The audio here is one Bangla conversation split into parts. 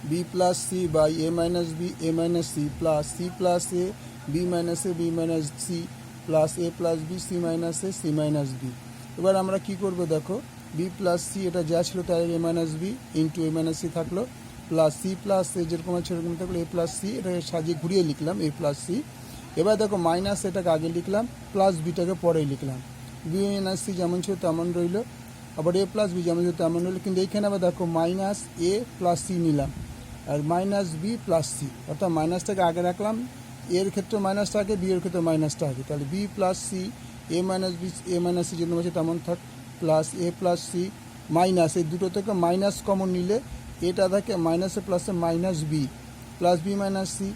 B plus C by A minus B A minus C plus A B minus A B minus C plus A plus B C minus A C minus B. এবার আমরা কি করব দেখো, বি প্লাস সি এটা যা ছিল তাই এ মাইনাস বি ইন্টু এ মাইনাস সি থাকলো, প্লাস সি প্লাস এ যেরকম আছে সেরকম থাকলো এ প্লাস সি, এটাকে সাজিয়ে ঘুরিয়ে লিখলাম এ প্লাস সি। এবার দেখো মাইনাস এটাকে আগে লিখলাম, প্লাস বিটাকে পরে লিখলাম, বি মাইনাস সি যেমন ছিল তেমন রইল, আবার এ প্লাস বি যেমন ছিল তেমন রইল। কিন্তু এইখানে আবার দেখো মাইনাস এ প্লাস সি নিলাম আর মাইনাস বি প্লাস সি, অর্থাৎ মাইনাসটাকে আগে রাখলাম, এর ক্ষেত্রে মাইনাসটা আগে, বি এর ক্ষেত্রে মাইনাসটা আগে। তাহলে B plus C A minus B A minus C যেরকম আছে তেমন থাক, plus A plus C minus, এই দুটো থেকে মাইনাস কমন নিলে এটা থাকে মাইনাসে প্লাসে minus B plus B minus C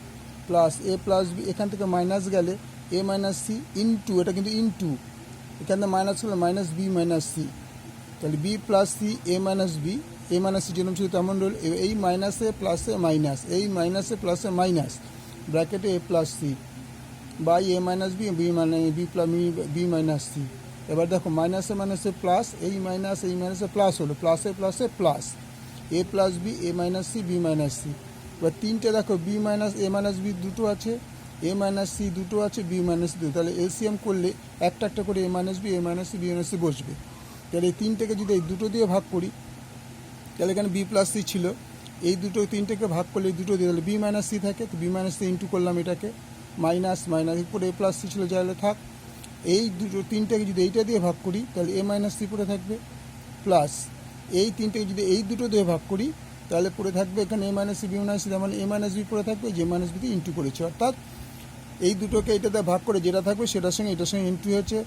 plus A plus B, এখান থেকে মাইনাস গেলে এ মাইনাস সি ইন্টু, এটা কিন্তু ইন্টু, এখান থেকে মাইনাস হলে মাইনাস বি মাইনাস সি। তাহলে B plus C A minus B A minus C যেরকম ছিল তেমন রইল, এই মাইনাসে প্লাসে মাইনাস, এই মাইনাসে প্লাসে মাইনাস ব্র্যাকেটে A plus C by A minus B B মানে B plus B minus C. এবার দেখো মাইনাসে মাইনাসে প্লাস, এই মাইনাসে প্লাস হলো, প্লাসে প্লাসে plus A plus B A minus C B minus C. এবার তিনটে দেখো B minus A minus B দুটো আছে, এ মাইনাস সি দুটো আছে, বি মাইনাস সি দুটো, তাহলে এলসিএম করলে একটা একটা করে A minus B A minus C B minus C বসবে। তাহলে এই তিনটেকে যদি এই দুটো দিয়ে ভাগ করি, তাহলে এখানে বি প্লাস সি ছিল, এই দুটো তিনটেকে ভাগ করলে এই দুটো দিয়ে তাহলে বি মাইনাস সি থাকে, তো বি মাইনাস সি ইন্টু করলাম এটাকে, মাইনাস মাইনাস পরে এ প্লাস সি ছিল যাহলে থাক, এই দুটো তিনটাকে যদি এইটা দিয়ে ভাগ করি তাহলে এ মাইনাস সি পড়ে থাকবে, প্লাস এই তিনটাকে যদি এই দুটো দিয়ে ভাগ করি তাহলে পড়ে থাকবে এখানে A minus C B minus C, মানে এ মাইনাস বি পড়ে থাকবে, যে মাইনাস বিতে ইন্টু করেছে, অর্থাৎ এই দুটোকে এইটাতে ভাগ করে যেটা থাকবে সেটার সঙ্গে এটার সঙ্গে ইন্টু হয়েছে,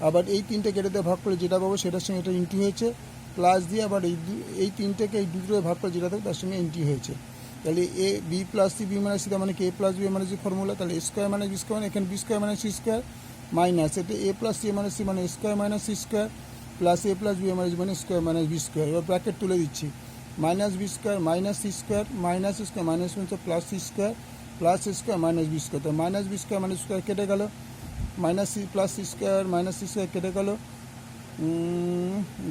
আবার এই তিনটাকে এটাতে ভাগ করে যেটা পাবো সেটার সঙ্গে এটা ইন্টু হয়েছে, প্লাস দিয়ে আবার এই তিনটাকে এই দুটোতে ভাগ করে যেটা থাকবে তার সঙ্গে ইন্টু হয়েছে। তাহলে A B plus C B minus C তার মানে কি A plus B minus C formula, তাহলে স্কোয়ার মাইনাস বি স্কোয়ার, এখানে B square minus C square minus এটা A plus C minus C মানে square minus C square plus A plus B minus মানে স্কোয়ার মাইনাস বি স্কোয়ার। এবার ব্র্যাকেট তুলে দিচ্ছি, minus B square minus C square minus square minus মানে plus C square plus square minus B square, তো minus B square minus square কেটে গেল, minus C plus C square minus C square কেটে গেল,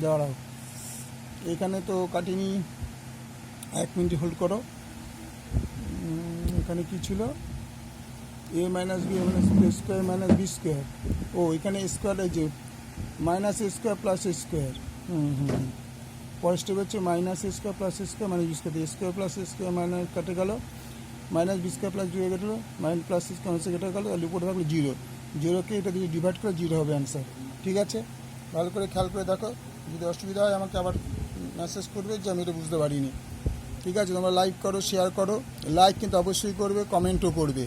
দাঁড়াও এখানে তো কাটিনি, 1 মিনিট হোল্ড করো, এখানে কি ছিল A minus B minus B square minus B square, ও এখানে স্কোয়ার এই যে minus A square plus A square, পরের স্টেপ হচ্ছে minus A square plus A square minus B square, square plus A square minus কেটে গেল, minus B square plus zero কেটে গেলো, মাইনাস প্লাস সি স্কোয়ার কেটে গেলো, তাহলে উপরে থাকলো জিরো, জিরোকে এটা দিয়ে ডিভাইড করে জিরো হবে অ্যান্সার। ঠিক আছে, ভালো করে খেয়াল করে দেখো, যদি অসুবিধা হয় আমাকে আবার মেসেজ করবে যে আমি এটা বুঝতে পারিনি। ঠিক আছে, তোমরা লাইক করো, শেয়ার করো, লাইক কিন্তু অবশ্যই করবে, কমেন্টও করবে,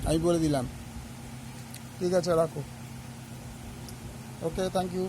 আমি বলে দিলাম। ঠিক আছে, রাখো, ওকে, থ্যাংক ইউ।